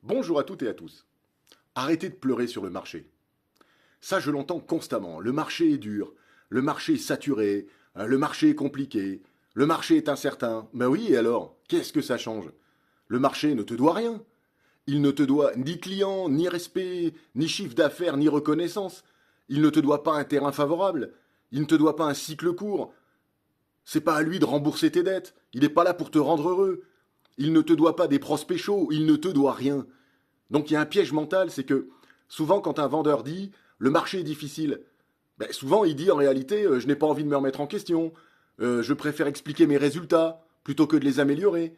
Bonjour à toutes et à tous. Arrêtez de pleurer sur le marché. Ça, je l'entends constamment. Le marché est dur, le marché est saturé, le marché est compliqué, le marché est incertain. Ben oui, et alors, qu'est-ce que ça change? Le marché ne te doit rien. Il ne te doit ni client, ni respect, ni chiffre d'affaires, ni reconnaissance. Il ne te doit pas un terrain favorable. Il ne te doit pas un cycle court. C'est pas à lui de rembourser tes dettes. Il n'est pas là pour te rendre heureux. Il ne te doit pas des prospects chauds. Il ne te doit rien. Donc il y a un piège mental, c'est que souvent quand un vendeur dit le marché est difficile, ben, souvent il dit en réalité je n'ai pas envie de me remettre en question, je préfère expliquer mes résultats plutôt que de les améliorer.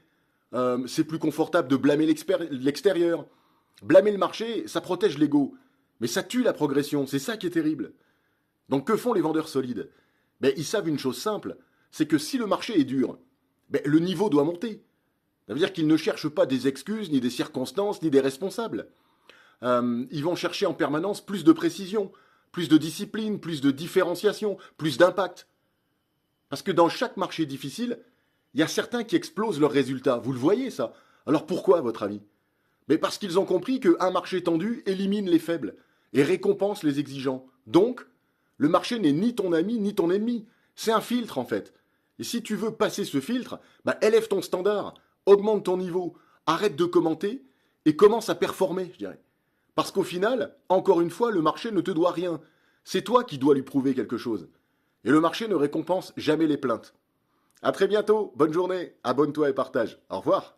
C'est plus confortable de blâmer l'extérieur. Blâmer le marché, ça protège l'ego, mais ça tue la progression, c'est ça qui est terrible. Donc que font les vendeurs solides? Ben, ils savent une chose simple, c'est que si le marché est dur, ben, le niveau doit monter. Ça veut dire qu'ils ne cherchent pas des excuses, ni des circonstances, ni des responsables. Ils vont chercher en permanence plus de précision, plus de discipline, plus de différenciation, plus d'impact. Parce que dans chaque marché difficile, il y a certains qui explosent leurs résultats. Vous le voyez ça? Alors pourquoi, à votre avis? Mais parce qu'ils ont compris qu'un marché tendu élimine les faibles et récompense les exigeants. Donc, le marché n'est ni ton ami ni ton ennemi. C'est un filtre en fait. Et si tu veux passer ce filtre, bah, élève ton standard, augmente ton niveau, arrête de commenter et commence à performer, je dirais. Parce qu'au final, encore une fois, le marché ne te doit rien. C'est toi qui dois lui prouver quelque chose. Et le marché ne récompense jamais les plaintes. À très bientôt, bonne journée, abonne-toi et partage. Au revoir.